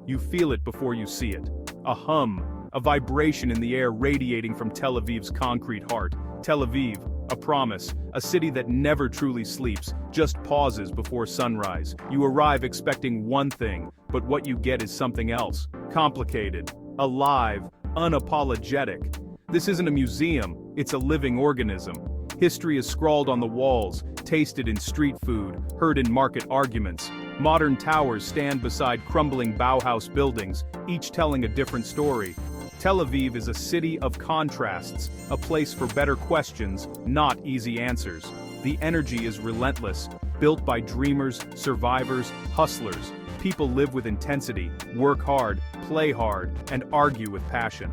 You feel it before you see it. A hum, a vibration in the air radiating from Tel Aviv's concrete heart. Tel Aviv, a promise, a city that never truly sleeps, just pauses before sunrise. You arrive expecting one thing, but what you get is something else. Complicated, alive, unapologetic. This isn't a museum, it's a living organism. History is scrawled on the walls, tasted in street food, heard in market arguments. Modern towers stand beside crumbling Bauhaus buildings, each telling a different story. Tel Aviv is a city of contrasts, a place for better questions, not easy answers. The energy is relentless, built by dreamers, survivors, hustlers. People live with intensity, work hard, play hard, and argue with passion.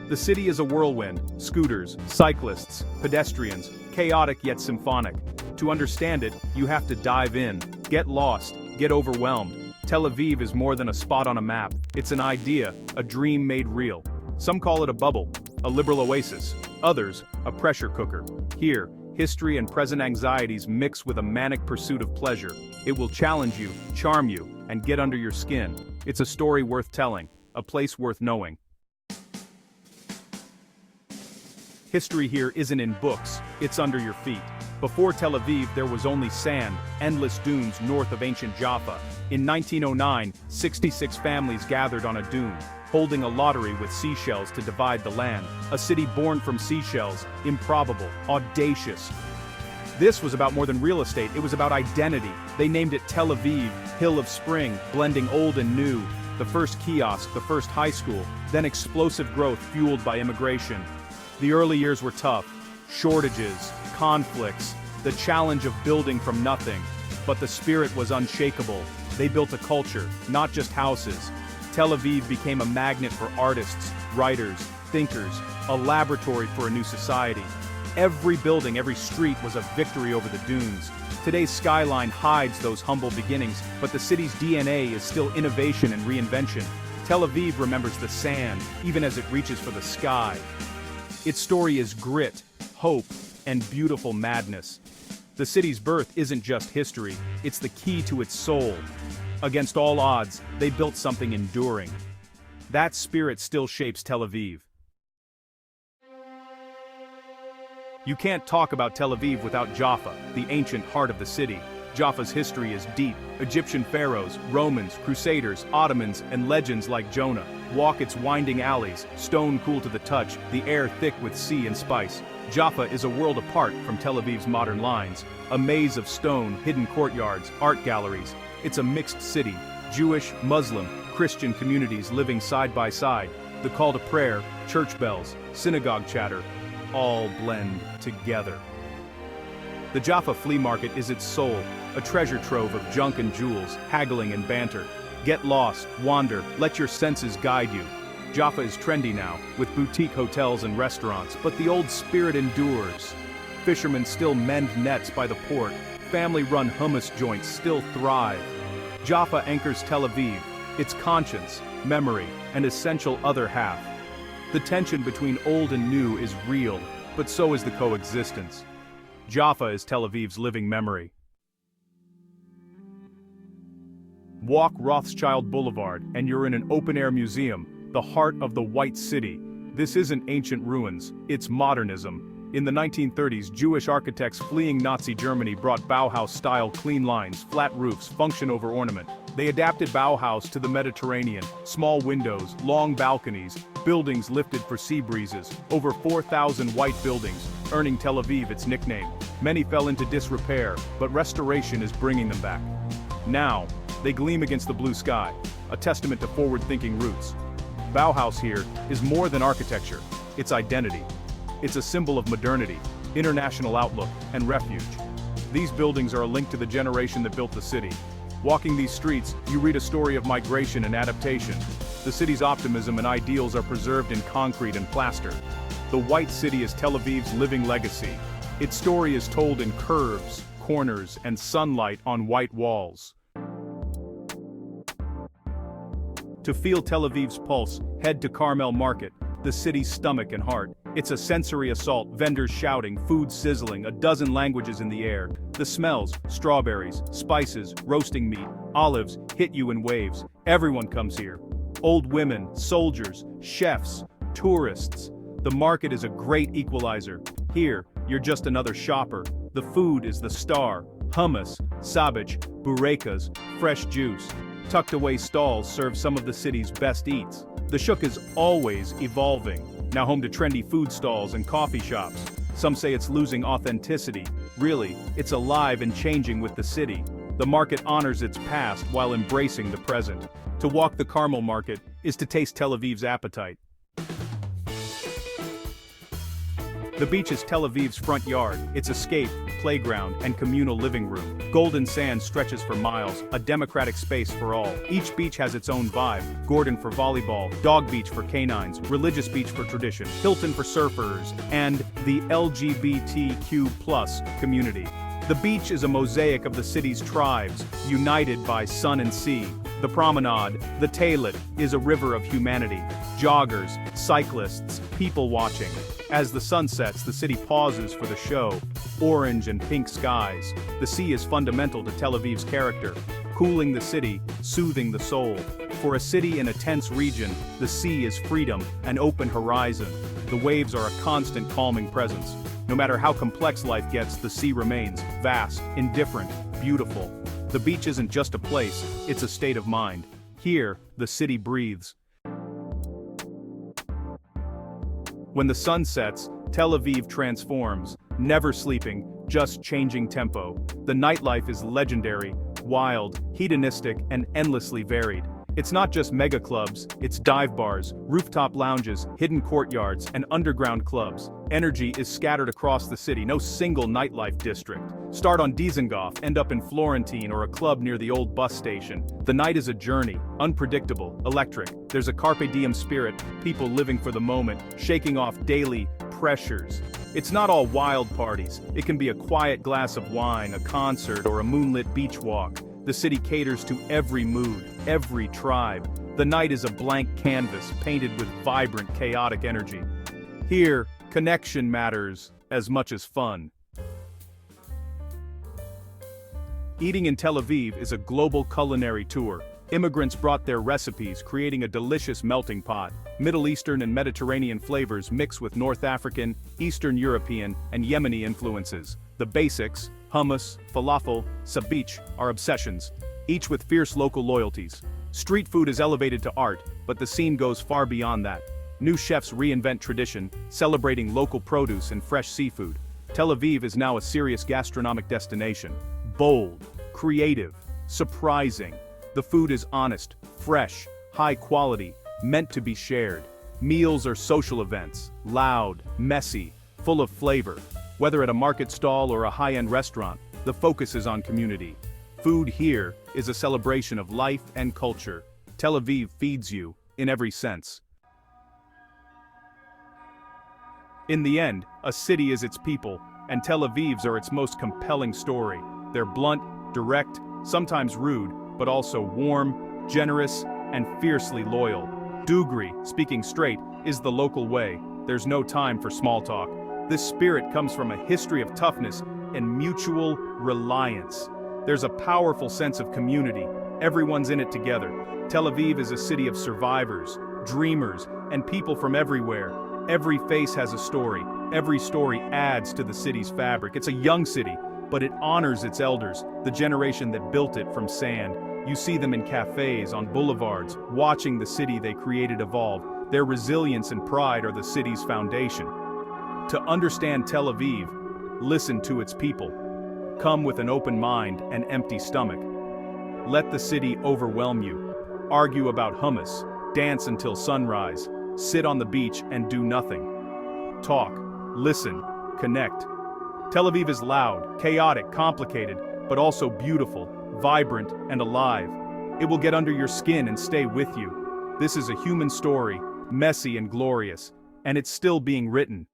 The city is a whirlwind: scooters, cyclists, pedestrians, chaotic yet symphonic. To understand it, you have to dive in, get lost, get overwhelmed. Tel Aviv is more than a spot on a map. It's an idea, a dream made real. Some call it a bubble, a liberal oasis. Others, a pressure cooker. Here, history and present anxieties mix with a manic pursuit of pleasure. It will challenge you, charm you, and get under your skin. It's a story worth telling, a place worth knowing. History here isn't in books, it's under your feet. Before Tel Aviv there was only sand, endless dunes north of ancient Jaffa. In 1909, 66 families gathered on a dune, holding a lottery with seashells to divide the land. A city born from seashells, improbable, audacious. This was about more than real estate, it was about identity. They named it Tel Aviv, Hill of Spring, blending old and new. The first kiosk, the first high school, then explosive growth fueled by immigration. The early years were tough. Shortages, conflicts, the challenge of building from nothing. But the spirit was unshakable. They built a culture, not just houses. Tel Aviv became a magnet for artists, writers, thinkers, a laboratory for a new society. Every building, every street was a victory over the dunes. Today's skyline hides those humble beginnings, but the city's DNA is still innovation and reinvention. Tel Aviv remembers the sand, even as it reaches for the sky. Its story is grit, hope, and beautiful madness. The city's birth isn't just history, it's the key to its soul. Against all odds, they built something enduring. That spirit still shapes Tel Aviv. You can't talk about Tel Aviv without Jaffa, the ancient heart of the city. Jaffa's history is deep. Egyptian pharaohs, Romans, Crusaders, Ottomans, and legends like Jonah walk its winding alleys, stone cool to the touch, the air thick with sea and spice. Jaffa is a world apart from Tel Aviv's modern lines, a maze of stone, hidden courtyards, art galleries. It's a mixed city, Jewish, Muslim, Christian communities living side by side. The call to prayer, church bells, synagogue chatter, all blend together. The Jaffa flea market is its soul, a treasure trove of junk and jewels, haggling and banter. Get lost, wander, let your senses guide you. Jaffa is trendy now, with boutique hotels and restaurants, but the old spirit endures. Fishermen still mend nets by the port, family-run hummus joints still thrive. Jaffa anchors Tel Aviv, its conscience, memory, and essential other half. The tension between old and new is real, but so is the coexistence. Jaffa is Tel Aviv's living memory. Walk Rothschild Boulevard and you're in an open-air museum, the heart of the White City. This isn't ancient ruins, it's modernism. In the 1930s, Jewish architects fleeing Nazi Germany brought Bauhaus-style clean lines, flat roofs, function over ornament. They adapted Bauhaus to the Mediterranean, small windows, long balconies, buildings lifted for sea breezes, over 4,000 white buildings, earning Tel Aviv its nickname. Many fell into disrepair, but restoration is bringing them back. Now, they gleam against the blue sky, a testament to forward-thinking roots. Bauhaus here is more than architecture, it's identity. It's a symbol of modernity, international outlook, and refuge. These buildings are a link to the generation that built the city. Walking these streets, you read a story of migration and adaptation. The city's optimism and ideals are preserved in concrete and plaster. The White City is Tel Aviv's living legacy. Its story is told in curves, corners, and sunlight on white walls. To feel Tel Aviv's pulse, head to Carmel Market, the city's stomach and heart. It's a sensory assault, vendors shouting, food sizzling, a dozen languages in the air. The smells, strawberries, spices, roasting meat, olives, hit you in waves. Everyone comes here. Old women, soldiers, chefs, tourists. The market is a great equalizer. Here, you're just another shopper. The food is the star. Hummus, sabich, burekas, fresh juice. Tucked away stalls serve some of the city's best eats. The shuk is always evolving, now home to trendy food stalls and coffee shops. Some say it's losing authenticity. Really, it's alive and changing with the city. The market honors its past while embracing the present. To walk the Carmel market is to taste Tel Aviv's appetite. The beach is Tel Aviv's front yard, its escape, playground, and communal living room. Golden sand stretches for miles, a democratic space for all. Each beach has its own vibe. Gordon for volleyball, Dog Beach for canines, Religious Beach for tradition, Hilton for surfers, and the LGBTQ+ community. The beach is a mosaic of the city's tribes, united by sun and sea. The promenade, the Tailet, is a river of humanity. Joggers, cyclists, people watching. As the sun sets, the city pauses for the show. Orange and pink skies. The sea is fundamental to Tel Aviv's character, cooling the city, soothing the soul. For a city in a tense region, the sea is freedom, an open horizon. The waves are a constant calming presence. No matter how complex life gets, the sea remains vast, indifferent, beautiful. The beach isn't just a place, it's a state of mind. Here, the city breathes. When the sun sets, Tel Aviv transforms, never sleeping, just changing tempo. The nightlife is legendary, wild, hedonistic, and endlessly varied. It's not just mega clubs, it's dive bars, rooftop lounges, hidden courtyards, and underground clubs. Energy is scattered across the city, no single nightlife district. Start on Dizengoff, end up in Florentine or a club near the old bus station. The night is a journey, unpredictable, electric. There's a carpe diem spirit, people living for the moment, shaking off daily pressures. It's not all wild parties. It can be a quiet glass of wine, a concert, or a moonlit beach walk. The city caters to every mood, every tribe. The night is a blank canvas painted with vibrant, chaotic energy. Here, connection matters as much as fun. Eating in Tel Aviv is a global culinary tour. Immigrants brought their recipes, creating a delicious melting pot. Middle Eastern and Mediterranean flavors mix with North African, Eastern European, and Yemeni influences. The basics, hummus, falafel, sabich, are obsessions, each with fierce local loyalties. Street food is elevated to art, but the scene goes far beyond that. New chefs reinvent tradition, celebrating local produce and fresh seafood. Tel Aviv is now a serious gastronomic destination. Bold, creative, surprising. The food is honest, fresh, high quality, meant to be shared. Meals are social events, loud, messy, full of flavor. Whether at a market stall or a high-end restaurant, the focus is on community. Food here is a celebration of life and culture. Tel Aviv feeds you, in every sense. In the end, a city is its people, and Tel Aviv's are its most compelling story. They're blunt, direct, sometimes rude, but also warm, generous, and fiercely loyal. Dugri, speaking straight, is the local way. There's no time for small talk. This spirit comes from a history of toughness and mutual reliance. There's a powerful sense of community. Everyone's in it together. Tel Aviv is a city of survivors, dreamers, and people from everywhere. Every face has a story. Every story adds to the city's fabric. It's a young city, but it honors its elders, the generation that built it from sand. You see them in cafes, on boulevards, watching the city they created evolve. Their resilience and pride are the city's foundation. To understand Tel Aviv, listen to its people. Come with an open mind and empty stomach. Let the city overwhelm you. Argue about hummus, dance until sunrise, sit on the beach and do nothing. Talk, listen, connect. Tel Aviv is loud, chaotic, complicated, but also beautiful, vibrant, and alive. It will get under your skin and stay with you. This is a human story, messy and glorious, and it's still being written.